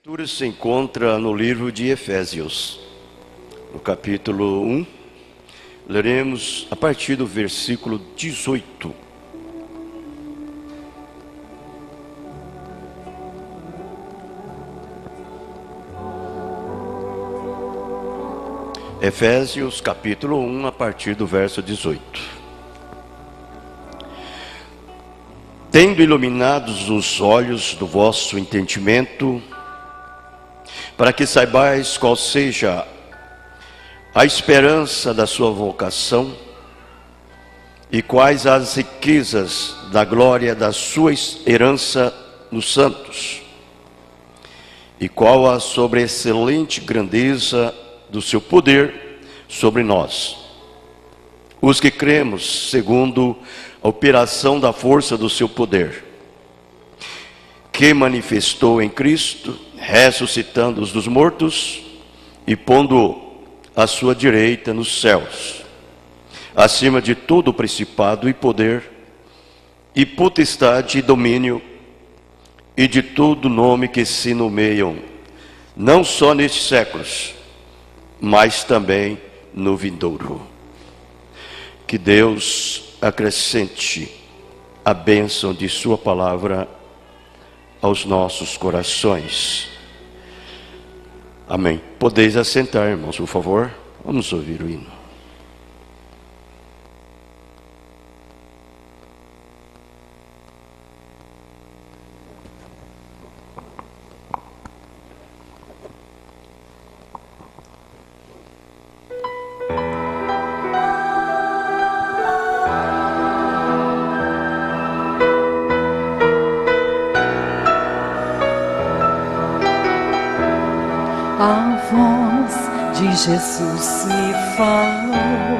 leitura se encontra no livro de Efésios, no capítulo 1, leremos a partir do versículo 18. Efésios capítulo 1, a partir do verso 18. Tendo iluminados os olhos do vosso entendimento, para que saibais qual seja a esperança da sua vocação e quais as riquezas da glória da sua herança nos santos, e qual a sobreexcelente grandeza do seu poder sobre nós, os que cremos segundo a operação da força do seu poder, que manifestou em Cristo, ressuscitando-os dos mortos e pondo-o à sua direita nos céus, acima de todo principado e poder, e potestade e domínio, e de todo nome que se nomeiam, não só nestes séculos, mas também no vindouro. Que Deus acrescente a bênção de sua palavra aos nossos corações. Amém. Podeis assentar, irmãos, por favor. Vamos ouvir o hino. A voz de Jesus me falou: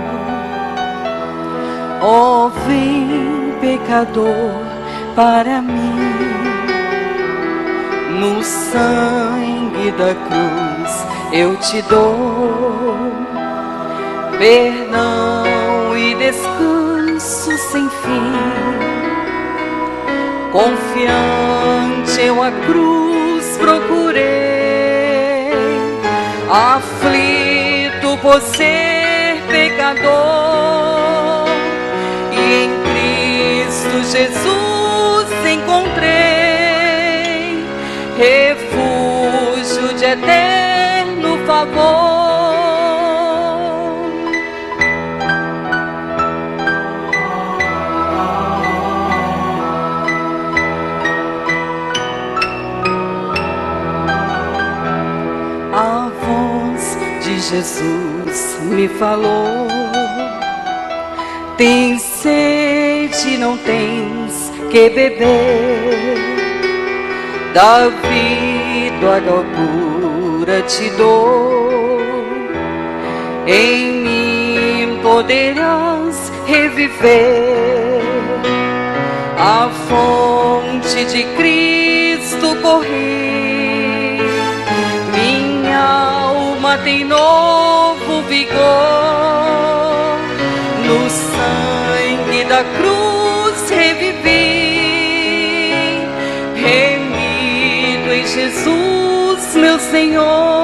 ó, vem pecador para mim. No sangue da cruz eu te dou perdão e descanso sem fim. Confiante eu a cruz procurei, aflito por ser pecador, e em Cristo Jesus encontrei refúgio de eterno favor. A voz de Jesus me falou: tens sede, não tens que beber, da vida água pura te dou, em mim poderás reviver. A fonte de Cristo correr, minha alma tem novo vigor. No sangue da cruz revivi, remido em Jesus, meu Senhor.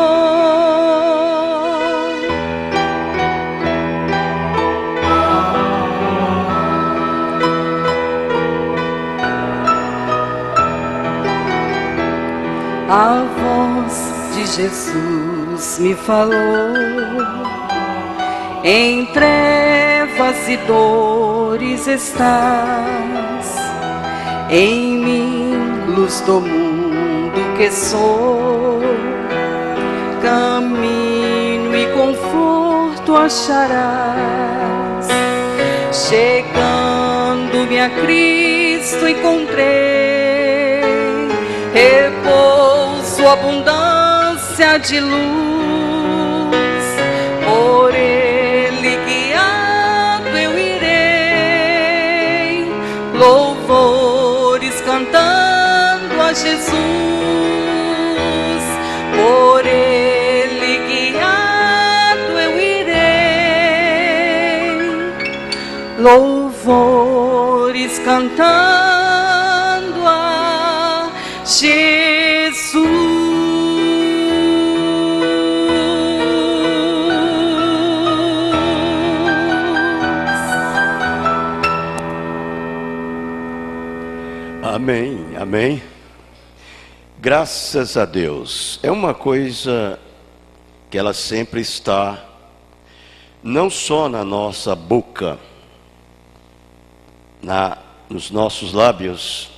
A voz de Jesus me falou: em trevas e dores estás, em mim, luz do mundo que sou, caminho e conforto acharás. Chegando-me a Cristo encontrei repouso, abundância de luz. Por Ele guiado eu irei, louvores cantando a Jesus. Por Ele guiado eu irei, louvores cantando a Jesus. Amém? Graças a Deus. É uma coisa que ela sempre está, não só na nossa boca, nos nossos lábios,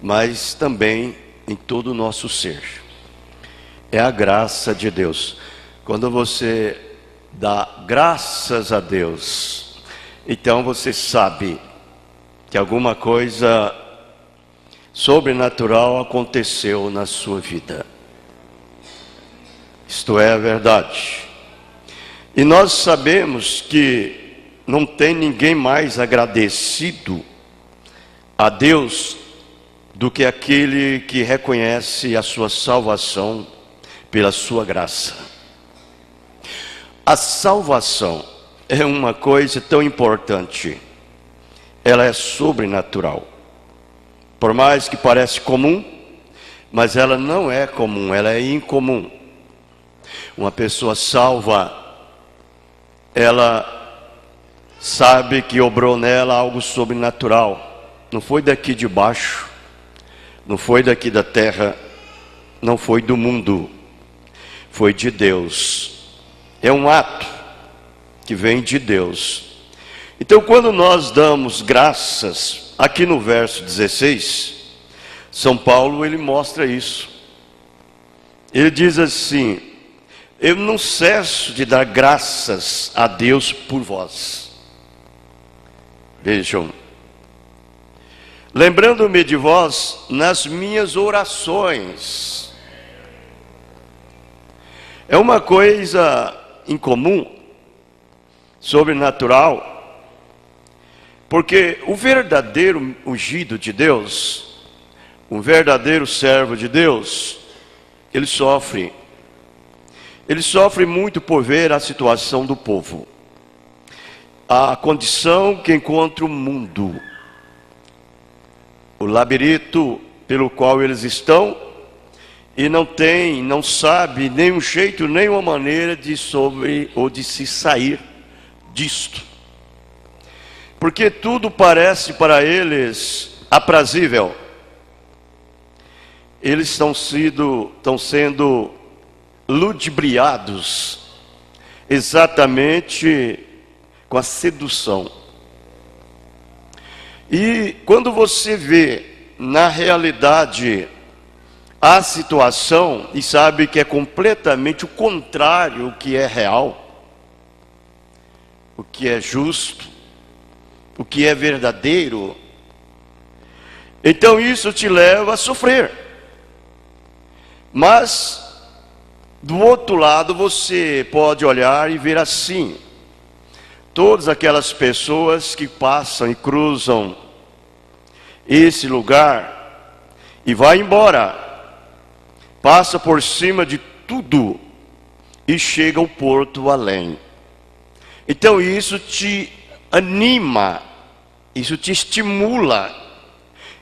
mas também em todo o nosso ser. É a graça de Deus. Quando você dá graças a Deus, então você sabe que alguma coisa sobrenatural aconteceu na sua vida. Isto é a verdade. E nós sabemos que não tem ninguém mais agradecido a Deus do que aquele que reconhece a sua salvação pela sua graça. A salvação é uma coisa tão importante. Ela é sobrenatural. Por mais que pareça comum, mas ela não é comum, ela é incomum. Uma pessoa salva, ela sabe que obrou nela algo sobrenatural. Não foi daqui de baixo, não foi daqui da terra, não foi do mundo, foi de Deus. É um ato que vem de Deus. Então, quando nós damos graças, aqui no verso 16, São Paulo ele mostra isso. Ele diz assim: eu não cesso de dar graças a Deus por vós. Vejam, lembrando-me de vós nas minhas orações. É uma coisa incomum, sobrenatural, porque o verdadeiro ungido de Deus, o verdadeiro servo de Deus, ele sofre. Ele sofre muito por ver a situação do povo, a condição que encontra o mundo, o labirinto pelo qual eles estão, e não sabe nem um jeito, nem uma maneira de se sair disto. Porque tudo parece para eles aprazível. Eles estão sendo ludibriados exatamente com a sedução. E quando você vê na realidade a situação e sabe que é completamente o contrário o que é real, o que é justo, o que é verdadeiro, então isso te leva a sofrer. Mas do outro lado você pode olhar e ver assim: todas aquelas pessoas que passam e cruzam esse lugar e vai embora, passa por cima de tudo e chega ao porto além. Então isso te anima, isso te estimula,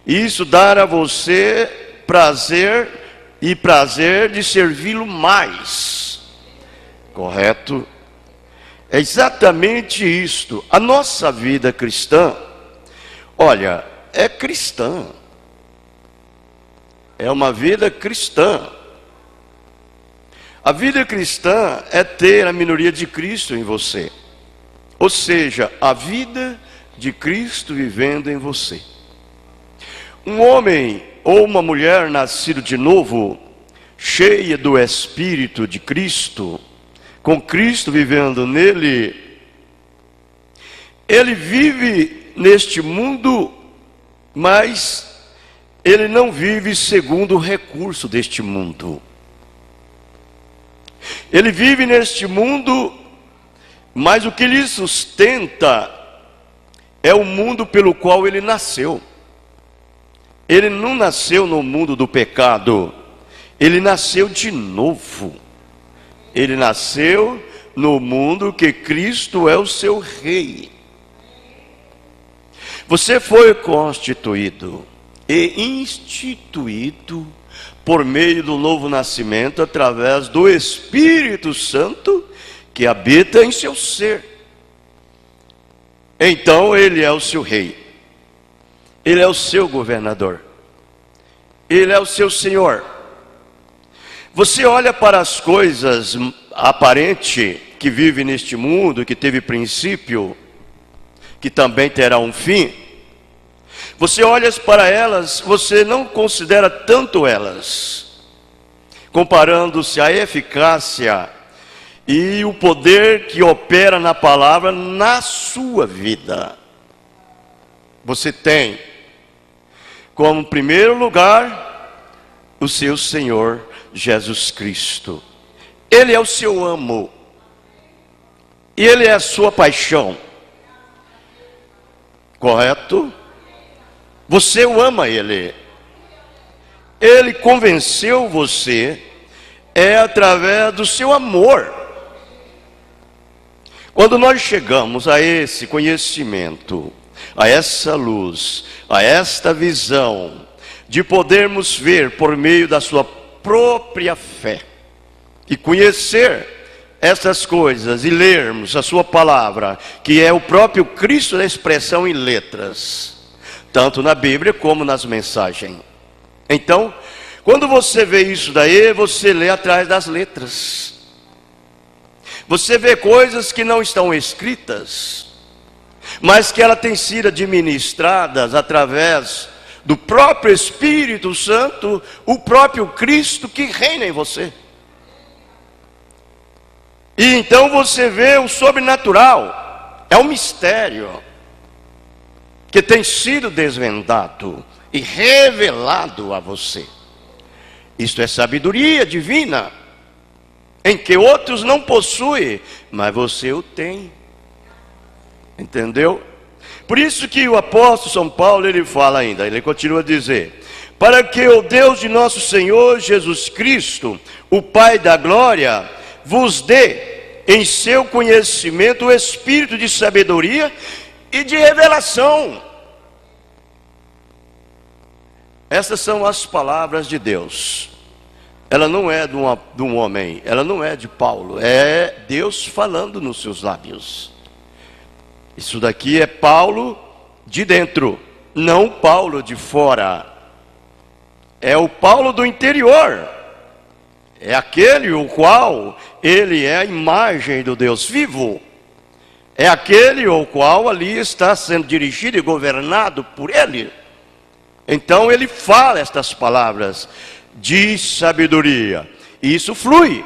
isso dá a você prazer de servi-lo mais. Correto? É exatamente isto. A nossa vida cristã, olha, é cristã. É uma vida cristã. A vida cristã é ter a minoria de Cristo em você. Ou seja, a vida de Cristo vivendo em você. Um homem ou uma mulher nascido de novo, cheia do Espírito de Cristo, com Cristo vivendo nele, ele vive neste mundo, mas ele não vive segundo o recurso deste mundo. Ele vive neste mundo, mas o que lhe sustenta é o mundo pelo qual ele nasceu. Ele não nasceu no mundo do pecado, ele nasceu de novo. Ele nasceu no mundo que Cristo é o seu rei. Você foi constituído e instituído por meio do novo nascimento, através do Espírito Santo que habita em seu ser. Então ele é o seu rei, ele é o seu governador, Ele é o seu Senhor. Você olha para as coisas aparentes que vive neste mundo, que teve princípio, que também terá um fim. Você olha para elas, você não considera tanto elas, comparando-se à eficácia e o poder que opera na palavra na sua vida. Você tem como primeiro lugar o seu Senhor Jesus Cristo. Ele é o seu amo. Ele é a sua paixão. Correto? Você o ama Ele. Ele convenceu você através do seu amor. Quando nós chegamos a esse conhecimento, a essa luz, a esta visão, de podermos ver por meio da sua própria fé, e conhecer essas coisas, e lermos a sua palavra, que é o próprio Cristo da expressão em letras, tanto na Bíblia como nas mensagens. Então, quando você vê isso daí, você lê atrás das letras. Você vê coisas que não estão escritas, mas que elas têm sido administradas através do próprio Espírito Santo, o próprio Cristo que reina em você. E então você vê o sobrenatural, é um mistério que tem sido desvendado e revelado a você. Isto é sabedoria divina, em que outros não possuem, mas você o tem. Entendeu? Por isso que o apóstolo São Paulo, ele fala ainda, ele continua a dizer: para que o Deus de nosso Senhor Jesus Cristo, o Pai da glória, vos dê em seu conhecimento o espírito de sabedoria e de revelação. Essas são as palavras de Deus. Ela não é de um homem, ela não é de Paulo, é Deus falando nos seus lábios. Isso daqui é Paulo de dentro, não Paulo de fora. É o Paulo do interior. É aquele o qual ele é a imagem do Deus vivo. É aquele o qual ali está sendo dirigido e governado por ele. Então ele fala estas palavras de sabedoria. E isso flui,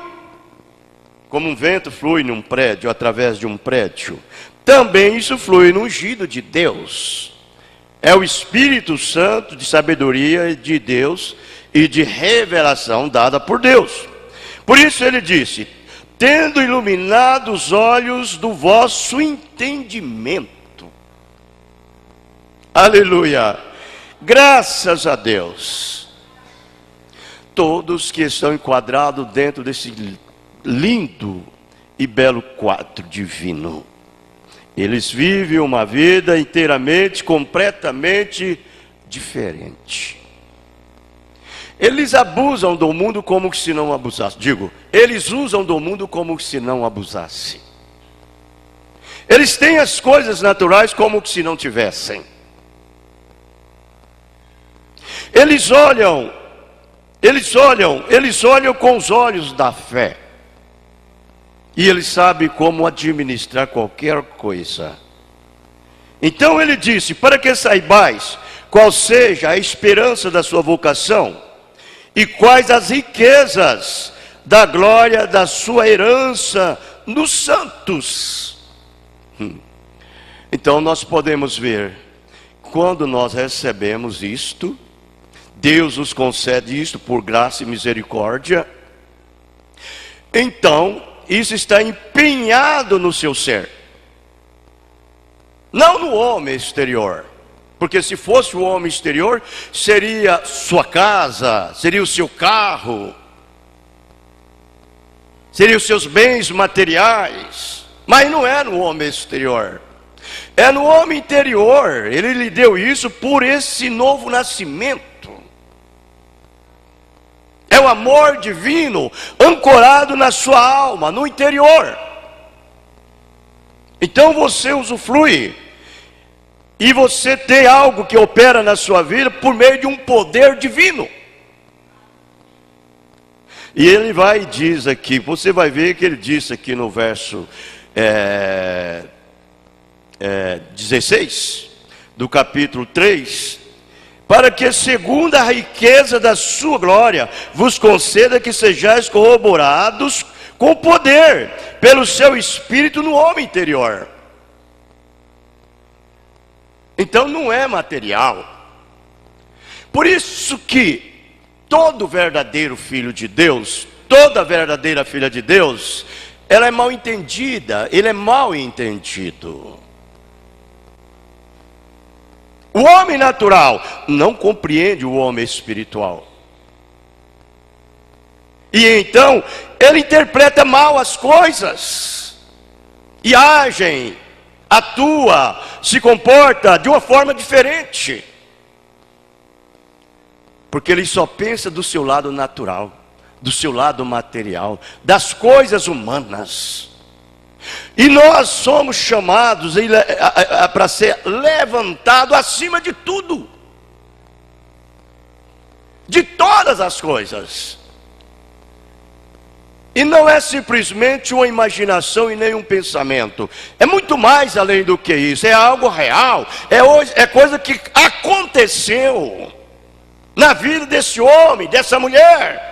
como um vento flui num prédio, através de um prédio. Também isso flui no ungido de Deus. É o Espírito Santo de sabedoria de Deus e de revelação dada por Deus. Por isso ele disse: tendo iluminado os olhos do vosso entendimento. Aleluia! Graças a Deus. Todos que estão enquadrados dentro desse lindo e belo quadro divino, eles vivem uma vida inteiramente, completamente diferente. Eles abusam do mundo como se não abusassem. Eles usam do mundo como se não abusassem. Eles têm as coisas naturais como se não tivessem. Eles olham com os olhos da fé. E ele sabe como administrar qualquer coisa. Então ele disse: para que saibais qual seja a esperança da sua vocação, e quais as riquezas da glória da sua herança nos santos. Então nós podemos ver, quando nós recebemos isto, Deus nos concede isto por graça e misericórdia, então isso está empenhado no seu ser, não no homem exterior. Porque se fosse o homem exterior, seria sua casa, seria o seu carro, seria os seus bens materiais. Mas não é no homem exterior, é no homem interior. Ele lhe deu isso por esse novo nascimento. É o amor divino ancorado na sua alma, no interior. Então você usufrui. E você tem algo que opera na sua vida por meio de um poder divino. E ele vai e diz aqui, você vai ver que ele disse aqui no verso 16 do capítulo 3, para que segundo a riqueza da sua glória vos conceda que sejais corroborados com poder pelo seu Espírito no homem interior. Então não é material. Por isso que todo verdadeiro filho de Deus, toda verdadeira filha de Deus, ela é mal entendida, ele é mal entendido. O homem natural não compreende o homem espiritual. E então, ele interpreta mal as coisas. E age, atua, se comporta de uma forma diferente. Porque ele só pensa do seu lado natural, do seu lado material, das coisas humanas. E nós somos chamados para ser levantado acima de tudo, de todas as coisas. E não é simplesmente uma imaginação e nem um pensamento. É muito mais além do que isso. É algo real. É coisa que aconteceu na vida desse homem, dessa mulher.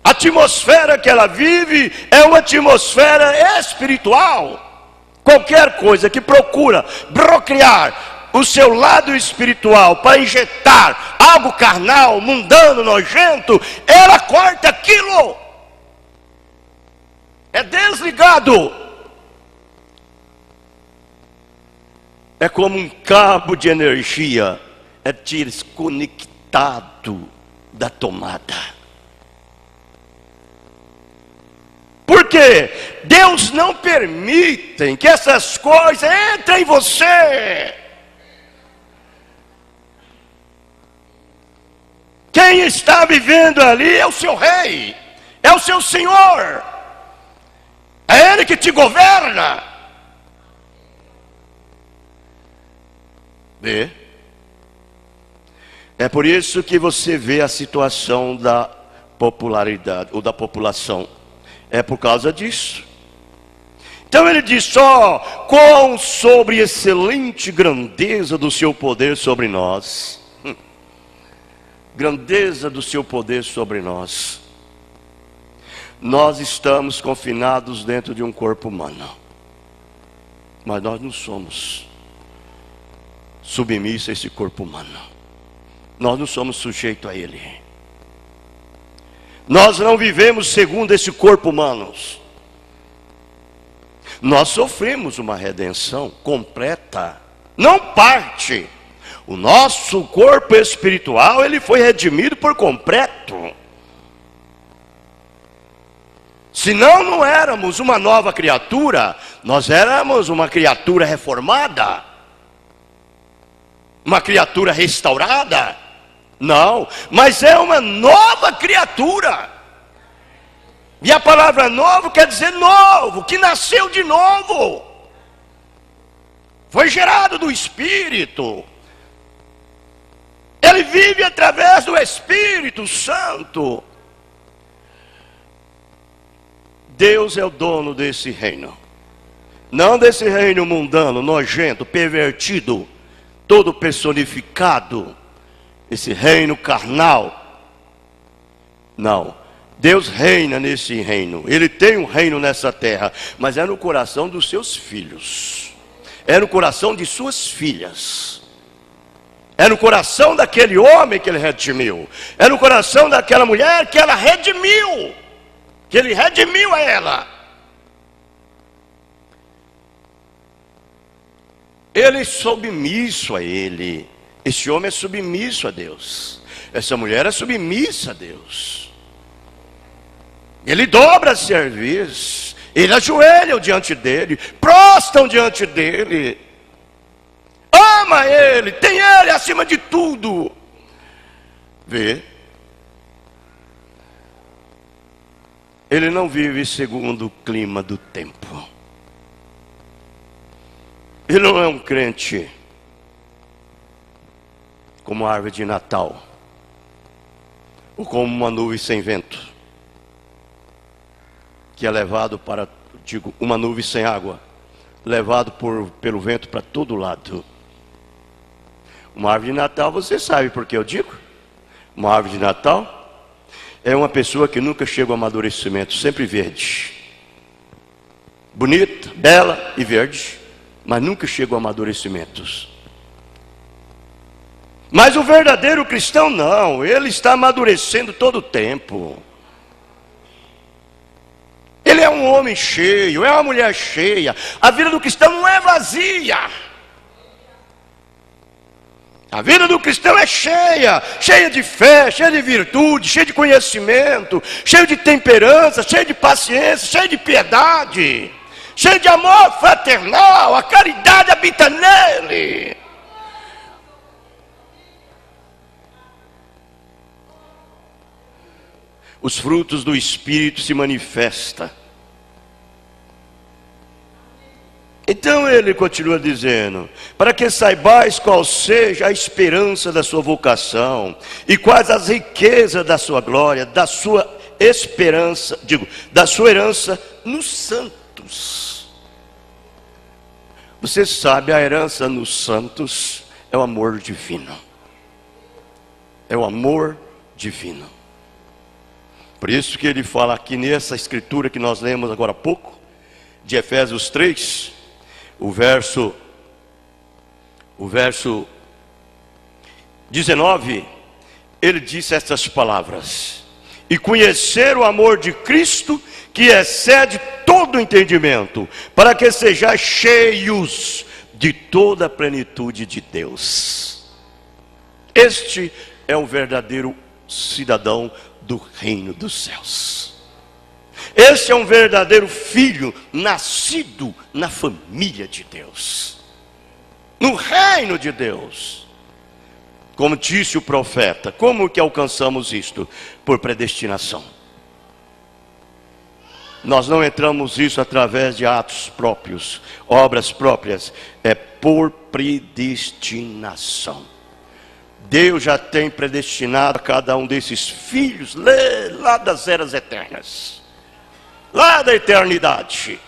A atmosfera que ela vive é uma atmosfera espiritual. Qualquer coisa que procura procriar o seu lado espiritual para injetar algo carnal, mundano, nojento, ela corta aquilo. É desligado. É como um cabo de energia, é desconectado da tomada. Porque Deus não permite que essas coisas entrem em você. Quem está vivendo ali é o seu rei, é o seu senhor, é ele que te governa. Vê? É por isso que você vê a situação da popularidade ou da população. É por causa disso. Então ele diz: ó, quão sobre excelente grandeza do seu poder sobre nós. Grandeza do seu poder sobre nós. Nós estamos confinados dentro de um corpo humano, mas nós não somos submissos a esse corpo humano. Nós não somos sujeitos a ele. Nós não vivemos segundo esse corpo humano. Nós sofremos uma redenção completa, não parte. O nosso corpo espiritual, ele foi redimido por completo. Senão não éramos uma nova criatura, nós éramos uma criatura reformada, uma criatura restaurada. Não, mas é uma nova criatura. E a palavra novo quer dizer novo, que nasceu de novo. Foi gerado do Espírito. Ele vive através do Espírito Santo. Deus é o dono desse reino. Não desse reino mundano, nojento, pervertido, todo personificado. Esse reino carnal. Não. Deus reina nesse reino. Ele tem um reino nessa terra. Mas é no coração dos seus filhos. É no coração de suas filhas. É no coração daquele homem que ele redimiu. É no coração daquela mulher que ela redimiu. Que ele redimiu a ela. Ele é submisso a ele. Esse homem é submisso a Deus. Essa mulher é submissa a Deus. Ele dobra a serviço. Ele ajoelha diante dele. Prostam diante dele. Ama ele. Tem ele acima de tudo. Vê? Ele não vive segundo o clima do tempo. Ele não é um crente como a árvore de Natal, ou como uma nuvem sem vento, que é levado para, digo, uma nuvem sem água, levado pelo vento para todo lado. Uma árvore de Natal, você sabe por que eu digo? Uma árvore de Natal é uma pessoa que nunca chega ao amadurecimento, sempre verde. Bonita, bela e verde, mas nunca chega ao amadurecimento. Mas o verdadeiro cristão não, ele está amadurecendo todo o tempo. Ele é um homem cheio, é uma mulher cheia. A vida do cristão não é vazia. A vida do cristão é cheia, cheia de fé, cheia de virtude, cheia de conhecimento, cheia de temperança, cheia de paciência, cheia de piedade, cheia de amor fraternal. A caridade habita nele. Os frutos do Espírito se manifestam. Então ele continua dizendo: para que saibais qual seja a esperança da sua vocação, e quais as riquezas da sua glória, da sua esperança, da sua herança nos santos. Você sabe, a herança nos santos é o amor divino. É o amor divino. Por isso que ele fala aqui nessa escritura que nós lemos agora há pouco, de Efésios 3, o verso 19, ele disse estas palavras: e conhecer o amor de Cristo, que excede todo entendimento, para que sejais cheios de toda a plenitude de Deus. Este é o verdadeiro cidadão do reino dos céus. Esse é um verdadeiro filho, nascido na família de Deus, no reino de Deus. Como disse o profeta, como que alcançamos isto? Por predestinação. Nós não entramos isso através de atos próprios, obras próprias, é por predestinação. Deus já tem predestinado a cada um desses filhos lá das eras eternas, lá da eternidade.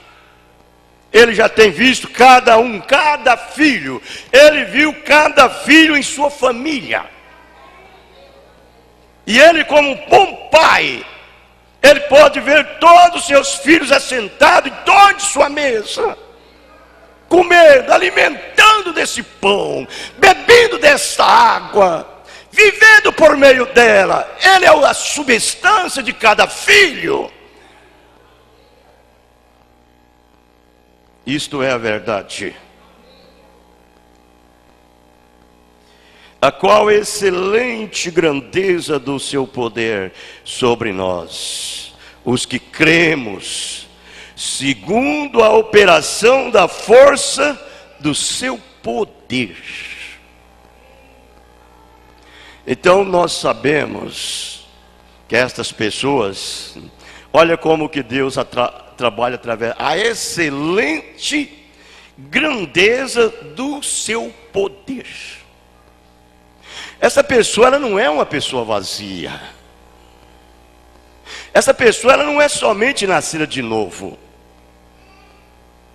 Ele já tem visto cada um, cada filho. Ele viu cada filho em sua família. E ele, como um bom pai, ele pode ver todos os seus filhos assentados em torno de sua mesa, comendo, alimentando desse pão, bebendo dessa água, vivendo por meio dela. Ele é a substância de cada filho. Isto é a verdade. A qual excelente grandeza do seu poder sobre nós, os que cremos, segundo a operação da força do seu poder. Então nós sabemos que estas pessoas, olha como que Deus trabalha através a excelente grandeza do seu poder. Essa pessoa, ela não é uma pessoa vazia. Essa pessoa, ela não é somente nascida de novo,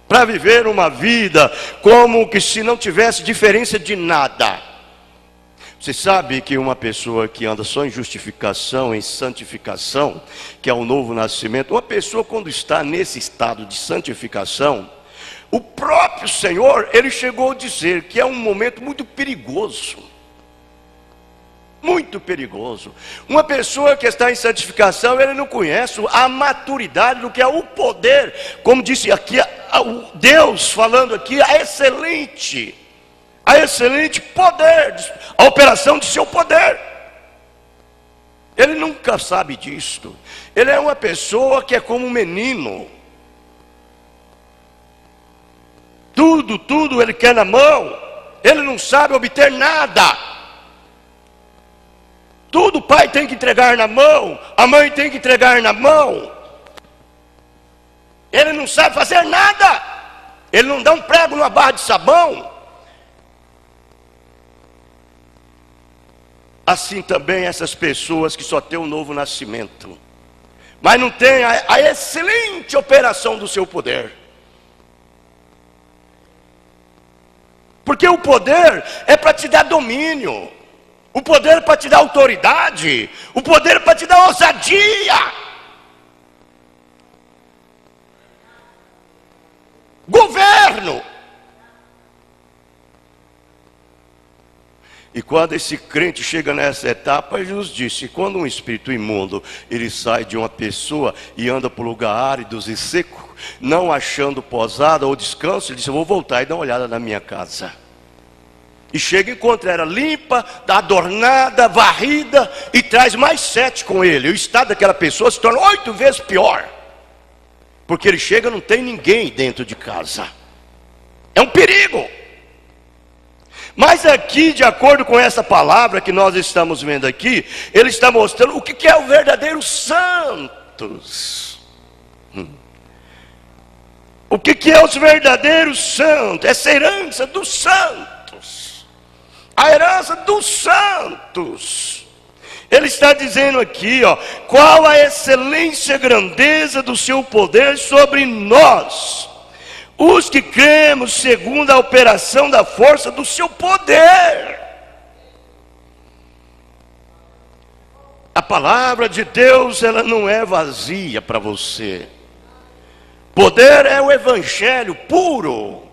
para viver uma vida como que se não tivesse diferença de nada. Você sabe que uma pessoa que anda só em justificação, em santificação, que é o novo nascimento, uma pessoa quando está nesse estado de santificação, o próprio Senhor, ele chegou a dizer que é um momento muito perigoso. Muito perigoso. Uma pessoa que está em santificação, ele não conhece a maturidade do que é o poder, como disse aqui, Deus falando aqui, a excelente poder, a operação de seu poder. Ele nunca sabe disto. Ele é uma pessoa que é como um menino. Tudo ele quer na mão. Ele não sabe obter nada. Tudo o pai tem que entregar na mão, a mãe tem que entregar na mão. Ele não sabe fazer nada. Ele não dá um prego numa barra de sabão. assim também essas pessoas que só têm um novo nascimento, mas não tem a excelente operação do seu poder. Porque o poder é para te dar domínio, o poder é para te dar autoridade, o poder é para te dar ousadia, governo. E quando esse crente chega nessa etapa, Jesus disse: quando um espírito imundo ele sai de uma pessoa e anda por lugar árido e seco, não achando posada ou descanso, ele disse: eu vou voltar e dar uma olhada na minha casa. E chega e encontra ela limpa, adornada, varrida, e traz mais 7 com ele. O estado daquela pessoa se torna 8 vezes pior, porque ele chega e não tem ninguém dentro de casa. É um perigo. Mas aqui, de acordo com essa palavra que nós estamos vendo aqui, ele está mostrando o que é o verdadeiro santos. O que é os verdadeiros santos? Essa herança dos santos, a herança dos santos. Ele está dizendo aqui, ó, qual a excelência e grandeza do seu poder sobre nós, os que cremos segundo a operação da força do seu poder. A palavra de Deus, ela não é vazia para você. Poder é o evangelho puro,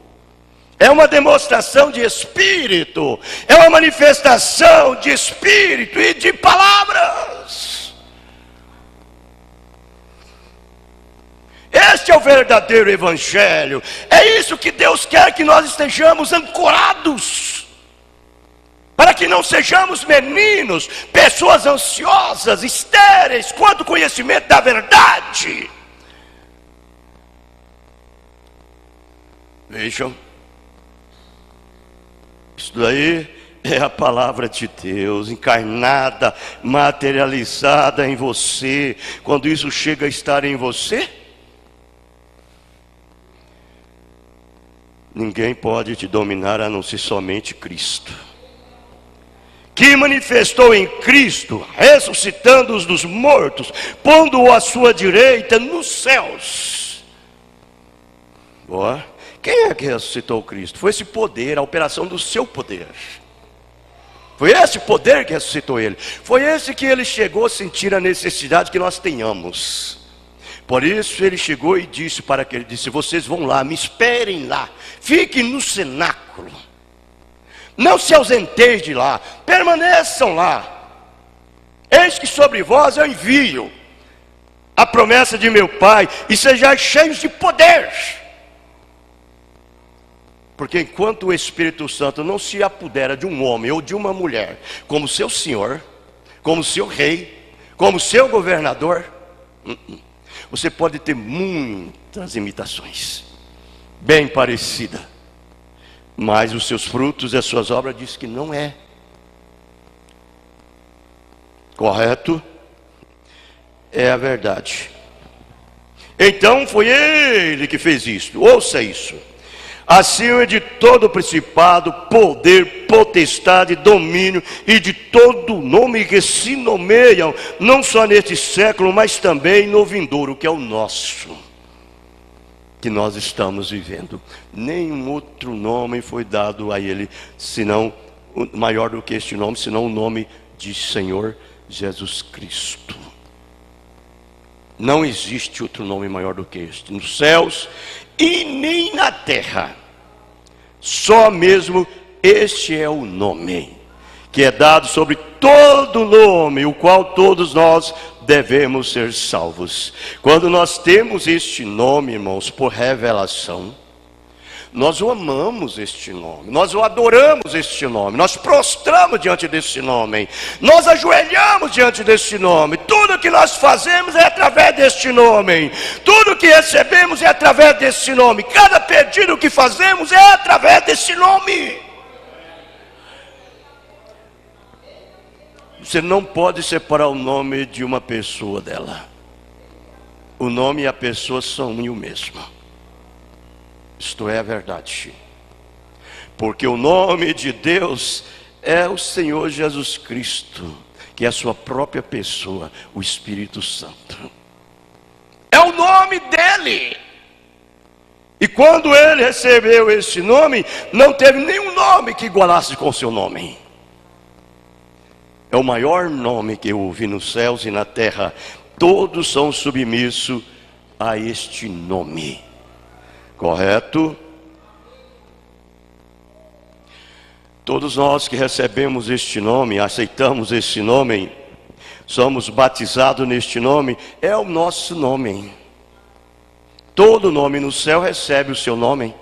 é uma demonstração de espírito, é uma manifestação de espírito e de palavras. Este é o verdadeiro evangelho. É isso que Deus quer que nós estejamos ancorados, para que não sejamos meninos, pessoas ansiosas, estéreis quanto ao conhecimento da verdade. Vejam, isso daí é a palavra de Deus encarnada, materializada em você. Quando isso chega a estar em você, ninguém pode te dominar a não ser somente Cristo, que manifestou em Cristo, ressuscitando-os dos mortos, pondo-o à sua direita nos céus. Quem é que ressuscitou Cristo? Foi esse poder, a operação do seu poder. Foi esse poder que ressuscitou ele. Foi esse que ele chegou a sentir a necessidade que nós tenhamos. Por isso ele chegou e disse para que ele disse: vocês vão lá, me esperem lá, fiquem no cenáculo, não se ausenteis de lá, permaneçam lá. Eis que sobre vós eu envio a promessa de meu Pai, e sejais cheios de poder. Porque enquanto o Espírito Santo não se apodera de um homem ou de uma mulher como seu senhor, como seu rei, como seu governador, você pode ter muitas imitações, bem parecida, mas os seus frutos e as suas obras diz que não é. Correto? É a verdade. Então foi ele que fez isto. Ouça isso: acima de todo principado, poder, potestade, domínio e de todo nome que se nomeiam, não só neste século, mas também no vindouro, que é o nosso, que nós estamos vivendo. Nenhum outro nome foi dado a ele, senão maior do que este nome, senão o nome de Senhor Jesus Cristo. Não existe outro nome maior do que este, nos céus e nem na terra. Só mesmo este é o nome que é dado sobre todo nome, o qual todos nós devemos ser salvos. Quando nós temos este nome, irmãos, por revelação, nós o amamos, este nome, nós o adoramos, este nome, nós prostramos diante deste nome, nós ajoelhamos diante deste nome. Tudo que nós fazemos é através deste nome, tudo que recebemos é através deste nome, cada pedido que fazemos é através deste nome. Você não pode separar o nome de uma pessoa dela. O nome e a pessoa são um e o mesmo. Isto é a verdade. Porque o nome de Deus é o Senhor Jesus Cristo, que é a sua própria pessoa, o Espírito Santo. É o nome dele. E quando ele recebeu esse nome, não teve nenhum nome que igualasse com o seu nome. É o maior nome que eu ouvi nos céus e na terra. Todos são submissos a este nome. Correto? Todos nós que recebemos este nome, aceitamos este nome, somos batizados neste nome, é o nosso nome. Todo nome no céu recebe o seu nome.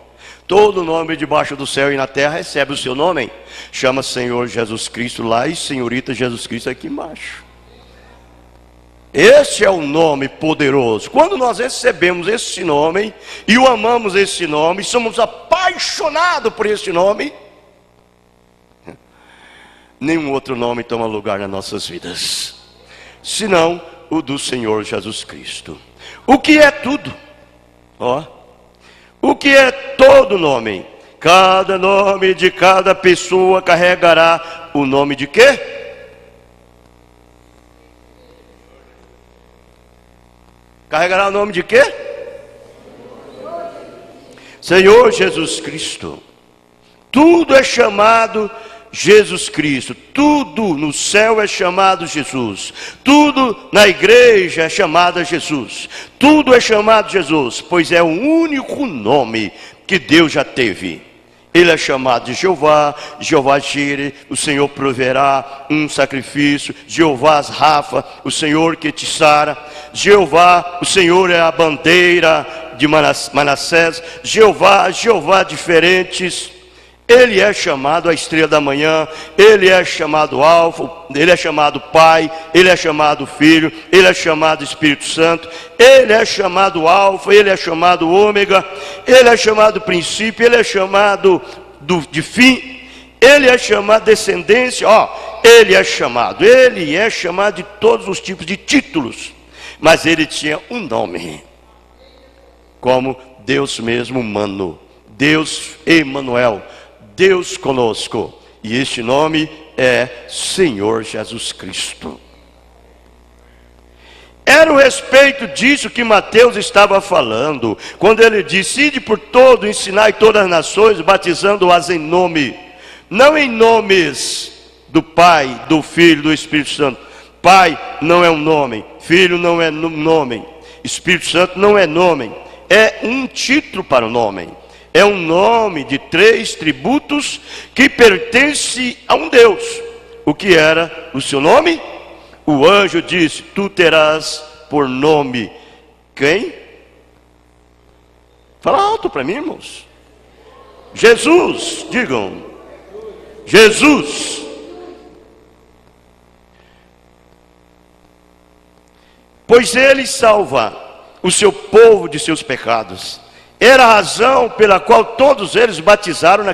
Todo nome debaixo do céu e na terra recebe o seu nome. Chama Senhor Jesus Cristo lá e Senhorita Jesus Cristo aqui embaixo. Este é o nome poderoso. Quando nós recebemos esse nome e o amamos esse nome, somos apaixonados por esse nome, nenhum outro nome toma lugar nas nossas vidas, senão o do Senhor Jesus Cristo. O que é tudo? O que é todo nome? Cada nome de cada pessoa carregará o nome de quê? Carregará o nome de quê? Senhor Jesus Cristo. Tudo é chamado Jesus Cristo. Tudo no céu é chamado Jesus. Tudo na igreja é chamado Jesus. Tudo é chamado Jesus, pois é o único nome que Deus já teve. Ele é chamado de Jeová, Jeová Jire, o Senhor proverá um sacrifício. Jeová Rafa, o Senhor que te sara. Jeová, o Senhor é a bandeira de Manassés. Jeová diferentes. Ele é chamado a estrela da manhã, ele é chamado Alfa, ele é chamado Pai, ele é chamado Filho, ele é chamado Espírito Santo, ele é chamado Alfa, ele é chamado Ômega, ele é chamado Princípio, ele é chamado de fim, ele é chamado descendência, ele é chamado de todos os tipos de títulos, mas ele tinha um nome, como Deus mesmo humano, Deus Emanuel, Deus conosco, e este nome é Senhor Jesus Cristo. Era o respeito disso que Mateus estava falando, quando ele disse: ide por todo, ensinai todas as nações, batizando-as em nome, não em nomes do Pai, do Filho, do Espírito Santo. Pai não é um nome, Filho não é nome, Espírito Santo não é nome, é um título para o nome. É um nome de 3 tributos que pertence a um Deus. O que era o seu nome? O anjo disse: tu terás por nome quem? Fala alto para mim, irmãos. Jesus, digam. Jesus. Pois ele salva o seu povo de seus pecados. Era a razão pela qual todos eles batizaram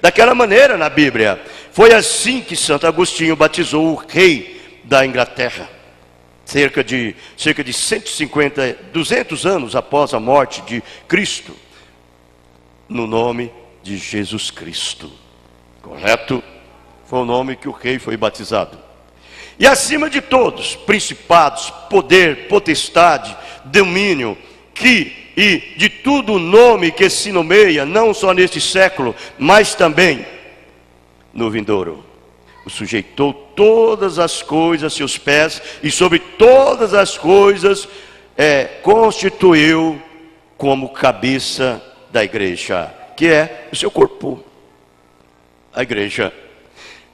daquela maneira na Bíblia. Foi assim que Santo Agostinho batizou o rei da Inglaterra, cerca de 150, 200 anos após a morte de Cristo, no nome de Jesus Cristo. Correto? Foi o nome que o rei foi batizado. E acima de todos, principados, poder, potestade, domínio, e de todo o nome que se nomeia, não só neste século, mas também no vindouro. O sujeitou todas as coisas a seus pés, e sobre todas as coisas constituiu como cabeça da igreja, que é o seu corpo, a igreja.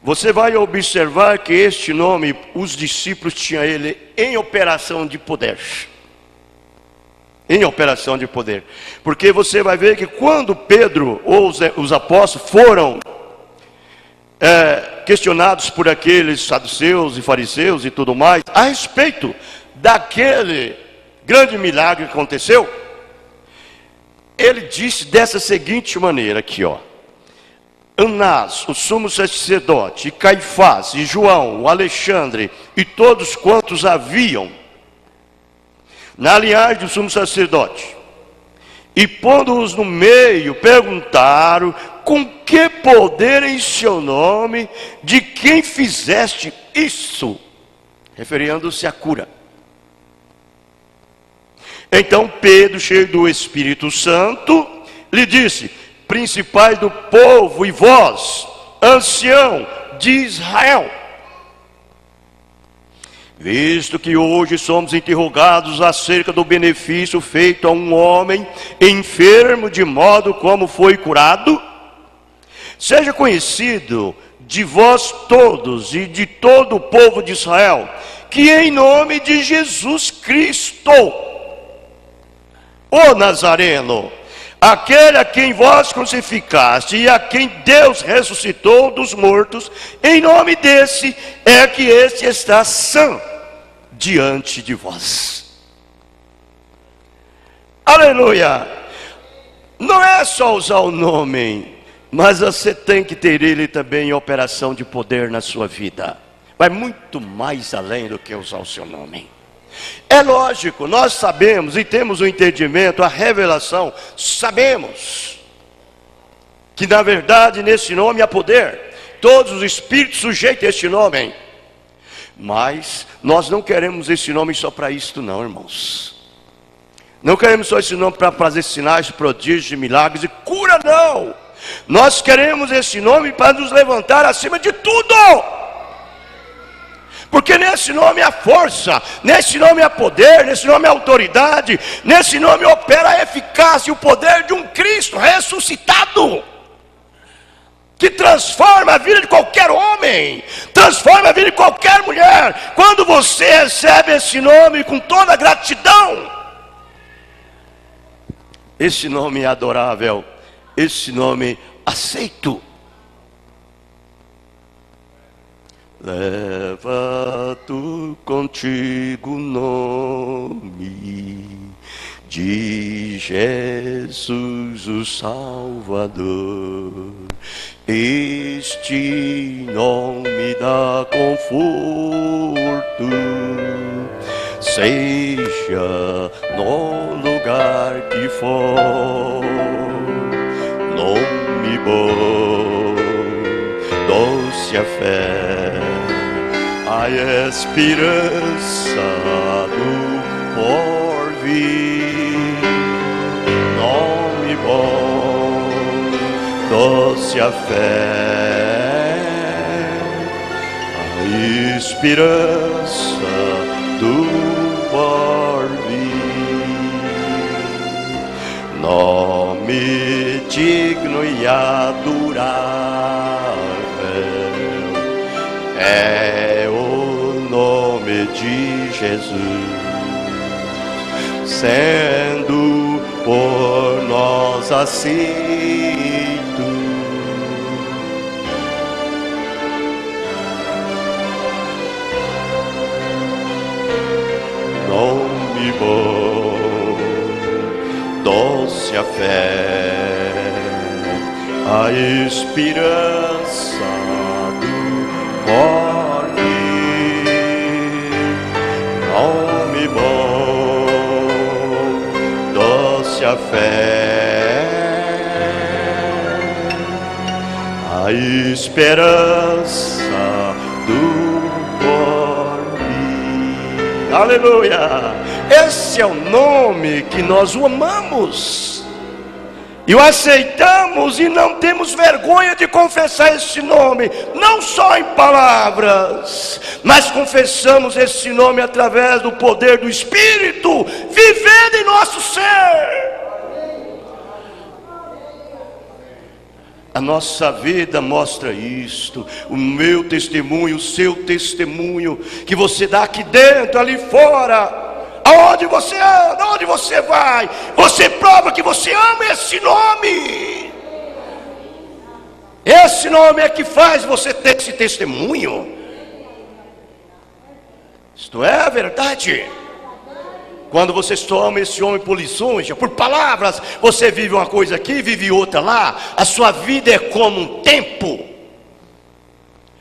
Você vai observar que este nome, os discípulos tinham ele em operação de poder. Em operação de poder. Porque você vai ver que quando Pedro ou os apóstolos foram questionados por aqueles saduceus e fariseus e tudo mais, a respeito daquele grande milagre que aconteceu, ele disse dessa seguinte maneira aqui, Anás, o sumo sacerdote, e Caifás, e João, o Alexandre, e todos quantos haviam na linhagem do sumo sacerdote, e pondo-os no meio, perguntaram com que poder em seu nome, de quem fizeste isso? Referindo-se à cura. Então Pedro, cheio do Espírito Santo, lhe disse: principais do povo e vós, ancião de Israel, visto que hoje somos interrogados acerca do benefício feito a um homem enfermo, de modo como foi curado, seja conhecido de vós todos e de todo o povo de Israel, que em nome de Jesus Cristo, o Nazareno, aquele a quem vós crucificaste e a quem Deus ressuscitou dos mortos, em nome desse é que este está sã diante de vós. Aleluia! Não é só usar o nome, mas você tem que ter ele também em operação de poder na sua vida. Vai muito mais além do que usar o seu nome. É lógico, nós sabemos e temos o entendimento, a revelação, sabemos que na verdade nesse nome há poder. Todos os espíritos sujeitos a este nome. Mas nós não queremos esse nome só para isto não, irmãos. Não queremos só esse nome para fazer sinais, prodígios, milagres e cura, não. Nós queremos esse nome para nos levantar acima de tudo. Porque nesse nome há força, nesse nome há poder, nesse nome há autoridade, nesse nome opera a eficácia e o poder de um Cristo ressuscitado, que transforma a vida de qualquer homem, transforma a vida de qualquer mulher. Quando você recebe esse nome com toda a gratidão, esse nome é adorável, esse nome aceito. Leva tu contigo o nome de Jesus o Salvador. Este nome dá conforto, seja no lugar que for. Nome bom, doce a fé, a esperança do porvir. Nome bom, doce a fé, a esperança do porvir. Nome digno e adorável é o nome de Jesus, sendo por nós aceito. Nome bom, doce a fé, a esperança porvir. Nome bom, doce a fé, a esperança do porvir. Aleluia! Esse é o nome que nós o amamos e o aceitamos, e não temos vergonha de confessar esse nome, não só em palavras, mas confessamos esse nome através do poder do Espírito vivendo em nosso ser. A nossa vida mostra isto, o meu testemunho, o seu testemunho, que você dá aqui dentro, ali fora. Aonde você anda, aonde você vai, você prova que você ama esse nome. Esse nome é que faz você ter esse testemunho. Isto é a verdade. Quando você toma esse homem por lisonja, por palavras, você vive uma coisa aqui, vive outra lá. A sua vida é como um tempo.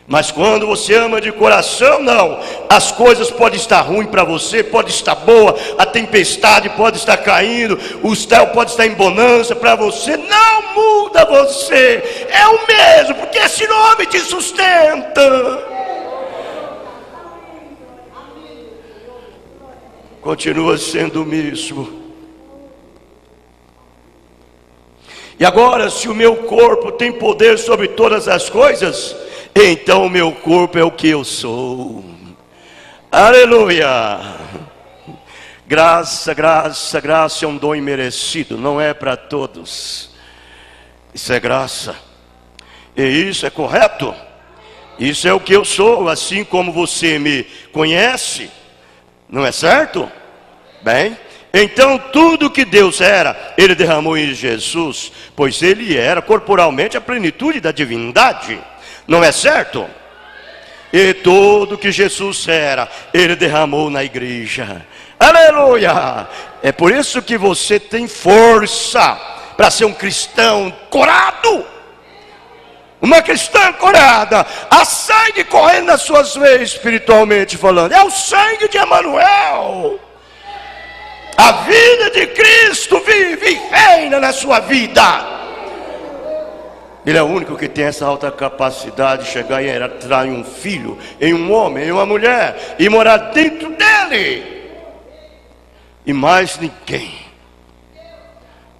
Mas quando você ama de coração, não. As coisas podem estar ruins para você, pode estar boa, a tempestade pode estar caindo, o céu pode estar em bonança para você. Não muda você, é o mesmo, porque esse nome te sustenta. Continua sendo o mesmo. E agora, se o meu corpo tem poder sobre todas as coisas, então o meu corpo é o que eu sou. Aleluia. Graça, graça, graça é um dom imerecido, não é para todos. Isso é graça. E isso é correto. Isso é o que eu sou, assim como você me conhece. Não é certo? Bem, então tudo que Deus era, Ele derramou em Jesus, pois Ele era corporalmente a plenitude da divindade. Não é certo? E tudo que Jesus era, Ele derramou na igreja. Aleluia! É por isso que você tem força para ser um cristão corado. Uma cristã corada. Há sangue correndo nas suas veias, espiritualmente falando. É o sangue de Emanuel. A vida de Cristo vive e reina na sua vida. Ele é o único que tem essa alta capacidade de chegar e entrar em um filho, em um homem, em uma mulher, e morar dentro dele. E mais ninguém.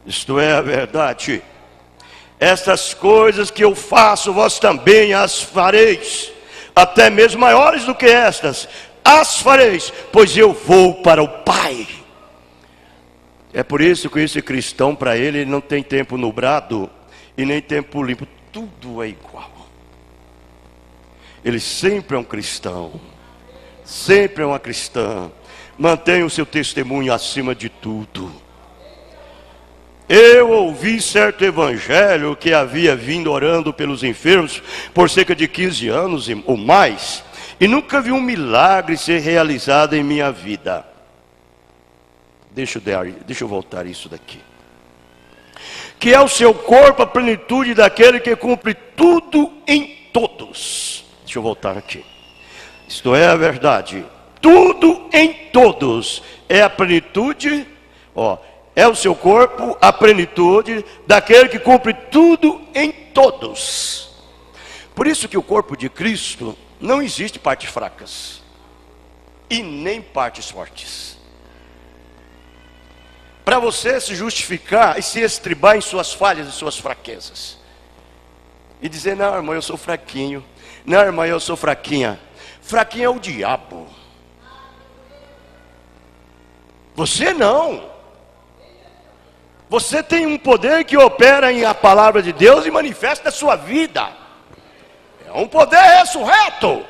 Isto é a verdade. Estas coisas que eu faço, vós também as fareis, até mesmo maiores do que estas, as fareis, pois eu vou para o Pai. É por isso que esse cristão, para ele não tem tempo nublado e nem tempo limpo, tudo é igual. Ele sempre é um cristão, sempre é uma cristã. Mantenha o seu testemunho acima de tudo. Eu ouvi certo evangelho que havia vindo orando pelos enfermos por cerca de 15 anos ou mais, e nunca vi um milagre ser realizado em minha vida. Deixa eu voltar isso daqui. Que é o seu corpo a plenitude daquele que cumpre tudo em todos. Deixa eu voltar aqui. Isto é a verdade. Tudo em todos é a plenitude, é o seu corpo a plenitude daquele que cumpre tudo em todos. Por isso que o corpo de Cristo não existe partes fracas e nem partes fortes. Para você se justificar e se estribar em suas falhas e suas fraquezas. E dizer, não, irmão, eu sou fraquinho. Não, irmã, eu sou fraquinha. Fraquinha é o diabo. Você não. Você tem um poder que opera em a palavra de Deus e manifesta a sua vida. É um poder ressurreto.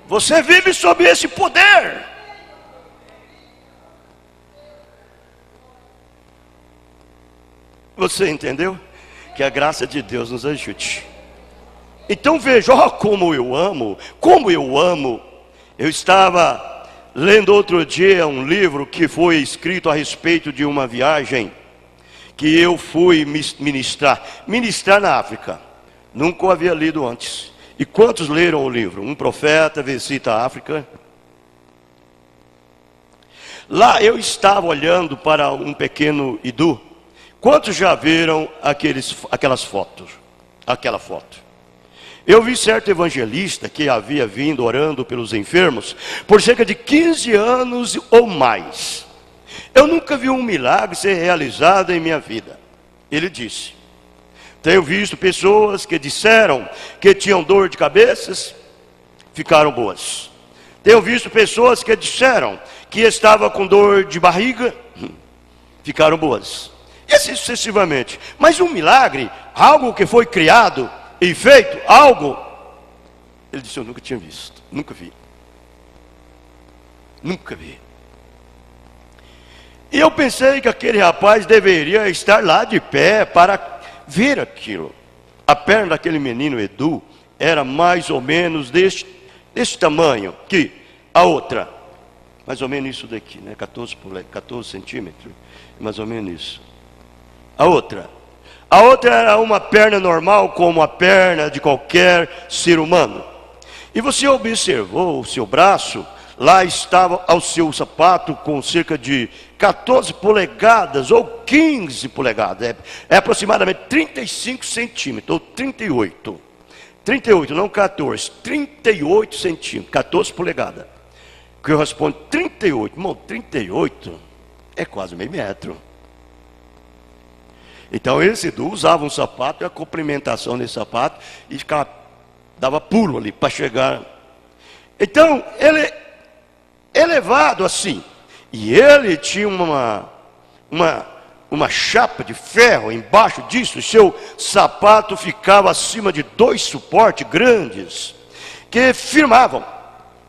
Você vive sob esse poder. Você entendeu? Que a graça de Deus nos ajude. Então veja, como eu amo. Eu estava lendo outro dia um livro que foi escrito a respeito de uma viagem que eu fui ministrar na África. Nunca o havia lido antes. E quantos leram o livro? Um profeta visita a África. Lá eu estava olhando para um pequeno idu. Quantos já viram aquela foto? Eu vi certo evangelista que havia vindo orando pelos enfermos por cerca de 15 anos ou mais. Eu nunca vi um milagre ser realizado em minha vida. Ele disse, tenho visto pessoas que disseram que tinham dor de cabeça, ficaram boas. Tenho visto pessoas que disseram que estavam com dor de barriga, ficaram boas. E assim sucessivamente. Mas um milagre, algo que foi criado e feito, algo, ele disse, eu nunca tinha visto, nunca vi. E eu pensei que aquele rapaz deveria estar lá de pé para ver aquilo. A perna daquele menino Edu era mais ou menos desse tamanho, que a outra, mais ou menos isso daqui, né? 14 centímetros, mais ou menos isso. A outra era uma perna normal, como a perna de qualquer ser humano. E você observou o seu braço, lá estava ao seu sapato com cerca de 14 polegadas ou 15 polegadas, é aproximadamente 35 centímetros, ou 38. 38, não 14, 38 centímetros, 14 polegadas. Que eu respondo 38, irmão, 38 é quase meio metro. Então esse Edu usava um sapato e a complementação desse sapato e ficava, dava pulo ali para chegar. Então ele elevado assim, e ele tinha uma chapa de ferro embaixo disso. Seu sapato ficava acima de 2 suportes grandes que firmavam,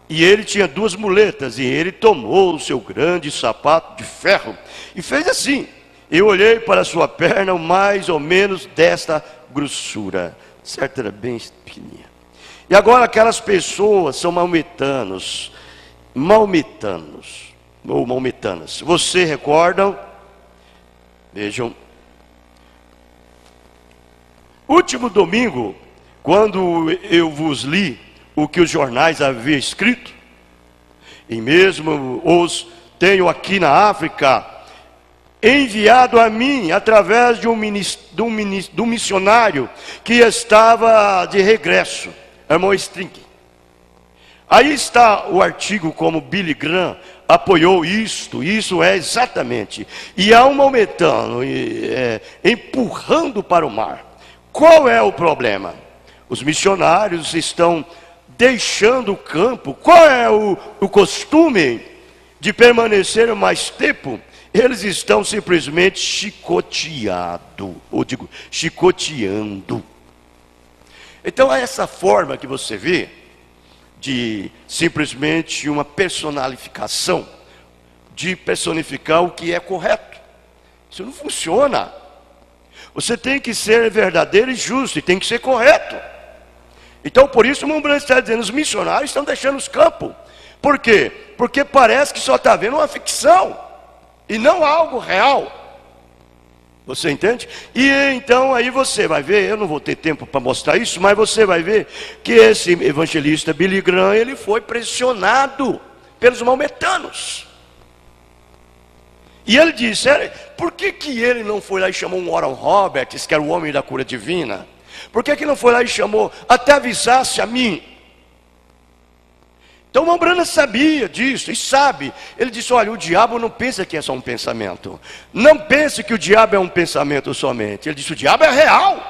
e ele tinha 2 muletas, e ele tomou o seu grande sapato de ferro e fez assim. Eu olhei para a sua perna, mais ou menos desta grossura, certo? Era bem pequenininha. E agora aquelas pessoas são maometanos ou maometanas. Você recordam? Vejam. Último domingo, quando eu vos li o que os jornais haviam escrito, e mesmo os tenho aqui na África, enviado a mim através de um missionário que estava de regresso, irmão String. Aí está o artigo como Billy Graham apoiou isto é exatamente. E há um maometano empurrando para o mar. Qual é o problema? Os missionários estão deixando o campo. Qual é o costume de permanecer mais tempo? Eles estão simplesmente chicoteando. Então é essa forma que você vê de simplesmente uma personalificação, de personificar o que é correto. Isso não funciona. Você tem que ser verdadeiro e justo, e tem que ser correto. Então por isso o irmão Branham está dizendo, os missionários estão deixando os campos. Por quê? Porque parece que só está vendo uma ficção, e não algo real. Você entende? E então aí você vai ver, eu não vou ter tempo para mostrar isso, mas você vai ver que esse evangelista Billy Graham, ele foi pressionado pelos maometanos. E ele disse, por que ele não foi lá e chamou um Oral Roberts, que era o homem da cura divina? Por que não foi lá e chamou, até avisasse a mim? Então o irmão Branham sabia disso, e sabe. Ele disse, olha, o diabo não pensa que é só um pensamento. Não pense que o diabo é um pensamento somente. Ele disse, o diabo é real.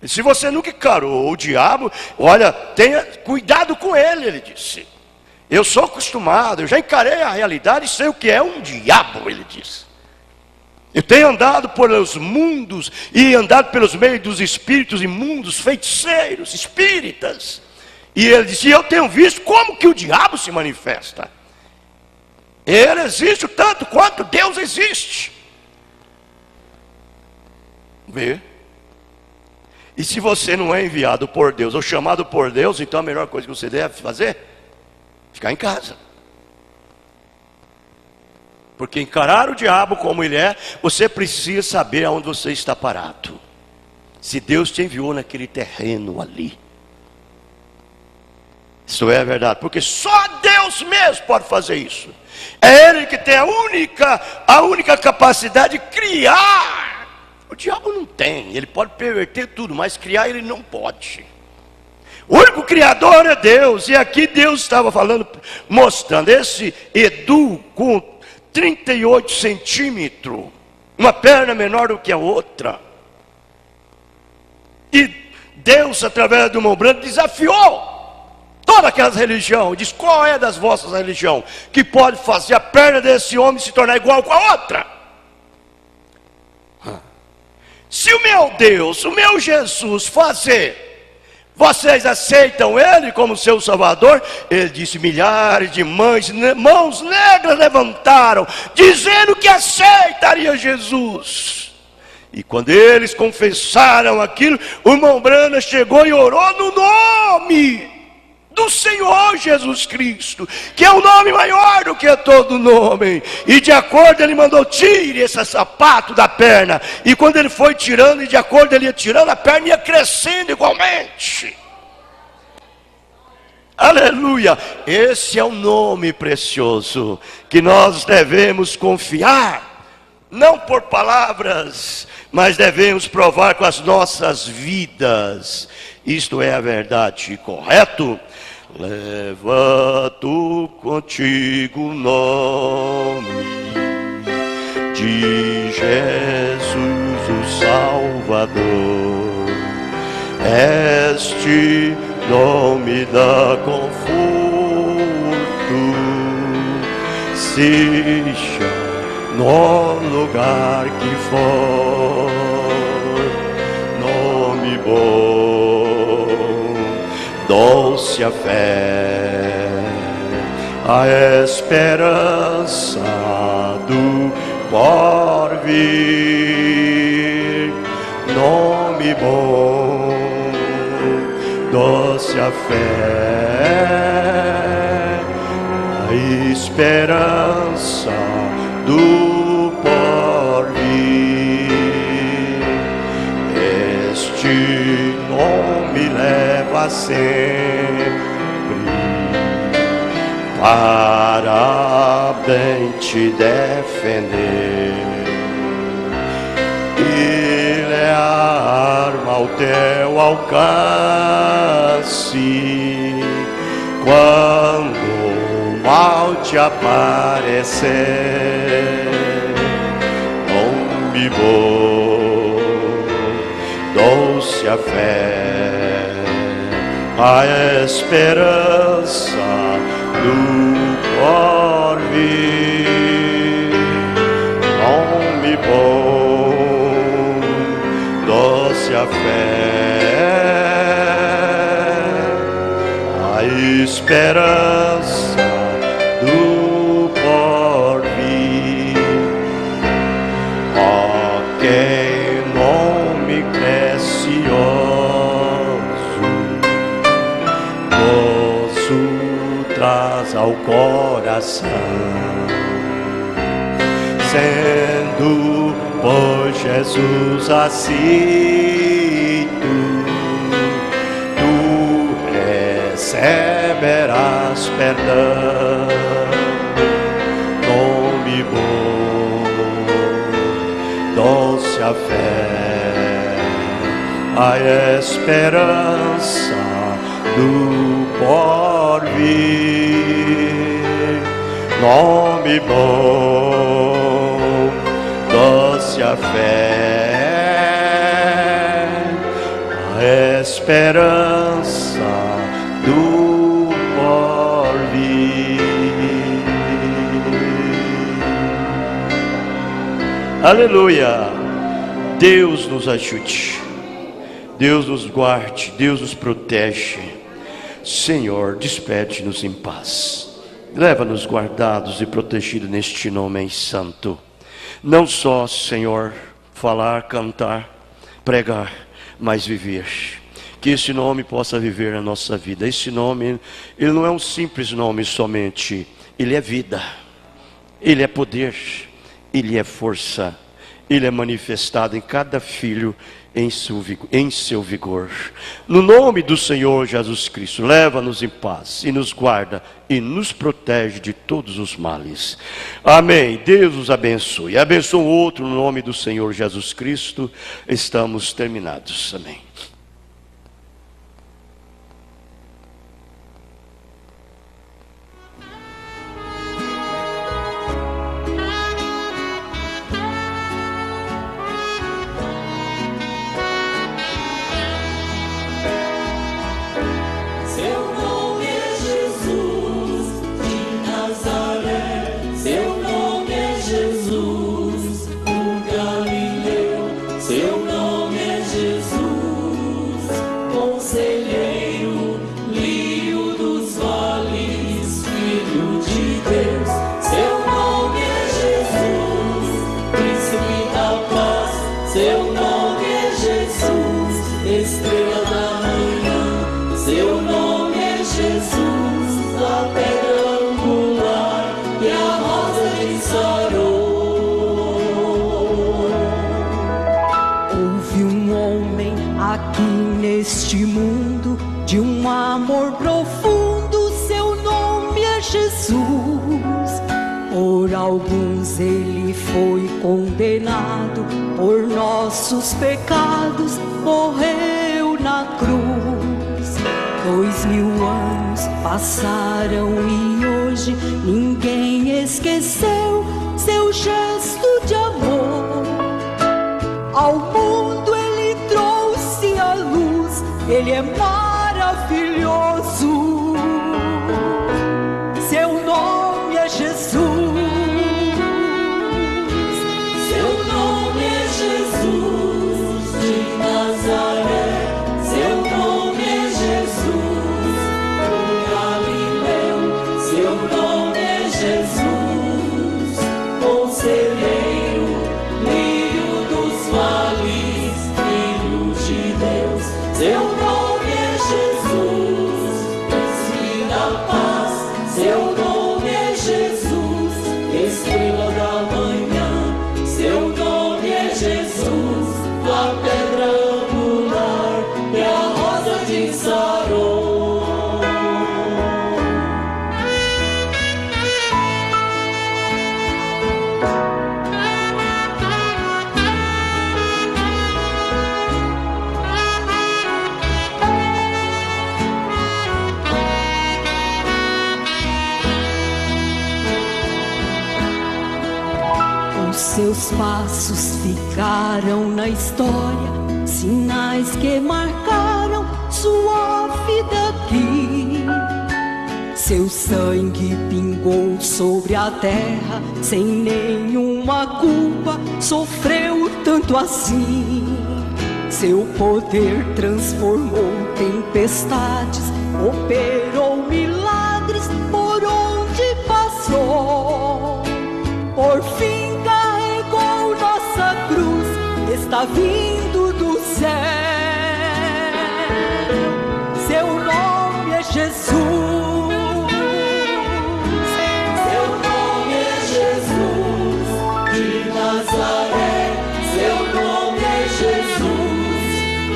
E se você nunca encarou o diabo, olha, tenha cuidado com ele, disse. Eu sou acostumado, eu já encarei a realidade e sei o que é um diabo, ele disse. Eu tenho andado pelos mundos e andado pelos meios dos espíritos imundos, feiticeiros, espíritas. E ele disse, eu tenho visto como que o diabo se manifesta. Ele existe tanto quanto Deus existe. Vê? E se você não é enviado por Deus ou chamado por Deus, então a melhor coisa que você deve fazer, ficar em casa. Porque encarar o diabo como ele é, você precisa saber aonde você está parado. Se Deus te enviou naquele terreno ali. Isso é verdade, porque só Deus mesmo pode fazer isso. É Ele que tem a única capacidade de criar. O diabo não tem, ele pode perverter tudo, mas criar ele não pode. O único criador é Deus. E aqui Deus estava falando, mostrando esse Edu com 38 centímetros, uma perna menor do que a outra. E Deus, através do irmão Branham, desafiou todas aquelas religiões. Diz, qual é das vossas religiões que pode fazer a perna desse homem se tornar igual com a outra? Se o meu Deus, o meu Jesus fazer, vocês aceitam Ele como seu Salvador? Ele disse, milhares de mãos negras levantaram, dizendo que aceitaria Jesus. E quando eles confessaram aquilo, o irmão Branham chegou e orou no nome do Senhor Jesus Cristo, que é o nome maior do que todo nome. E de acordo, ele mandou, tire esse sapato da perna. E quando ele foi tirando, e de acordo ele ia tirando, a perna ia crescendo igualmente. Aleluia! Esse é o nome precioso que nós devemos confiar, não por palavras, mas devemos provar com as nossas vidas. Isto é a verdade, correto? Leva tu contigo o nome de Jesus o Salvador. Este nome dá conforto, seja no lugar que for. Nome bom, doce a fé, a esperança do porvir. Nome bom, doce a fé, a esperança do porvir. Este nome leva sempre para bem te defender. Ele é a arma ao teu alcance quando o mal te aparecer. Nome bom, doce a fé, a esperança do porvir. Nome bom, doce a fé, a esperança do porvir. Ó, que nome precioso, gozo traz ao coração, sendo por Jesus aceito, tu receberás perdão. Nome bom, doce a fé, a esperança do porvir. Nome bom, doce a fé, a esperança do porvir. Aleluia! Deus nos ajude, Deus nos guarde, Deus nos protege. Senhor, despede-nos em paz. Leva-nos guardados e protegidos neste nome santo. Não só, Senhor, falar, cantar, pregar, mas viver. Que esse nome possa viver na nossa vida. Esse nome, ele não é um simples nome somente. Ele é vida, ele é poder, ele é força. Ele é manifestado em cada filho em seu vigor. No nome do Senhor Jesus Cristo, leva-nos em paz e nos guarda e nos protege de todos os males. Amém. Deus os abençoe. Abençoe o outro no nome do Senhor Jesus Cristo. Estamos terminados. Amém. Seu nome é Jesus. alguns ele foi condenado, por nossos pecados morreu na cruz. 2000 anos passaram e hoje ninguém esqueceu seu gesto de amor. Ao mundo ele trouxe a luz, ele é maravilhoso. Seu nome é Jesus. Seu nome é Jesus de Nazaré. Seu nome é Jesus, o Galileu. Seu nome é Jesus, Conselheiro, lírio dos vales, Filho de Deus. Seu nome é Jesus, príncipe da paz. Seu nome é Jesus, estrela da manhã. Seu nome é Jesus, a pedra angular e a rosa de Saron. Seus passos ficaram na história, sinais que marcaram sua vida aqui. Seu sangue pingou sobre a terra, sem nenhuma culpa, sofreu tanto assim. Seu poder transformou tempestades, operou milagres por onde passou. Por fim nossa cruz, está vindo do céu. Seu nome é Jesus. Seu nome é Jesus de Nazaré. Seu nome é Jesus,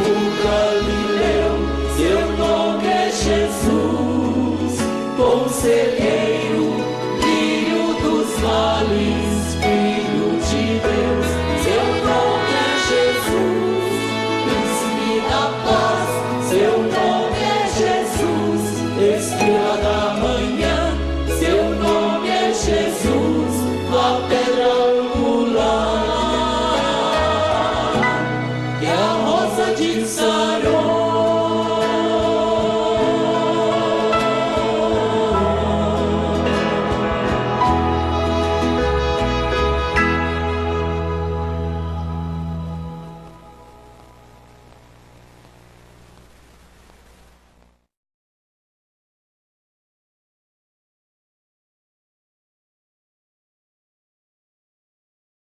o Galileu. Seu nome é Jesus, Conselheiro, lírio dos vales, Filho de Deus. Seu nome é Jesus, príncipe da paz. Seu nome é Jesus, estrela da manhã. Seu nome é Jesus, a pedra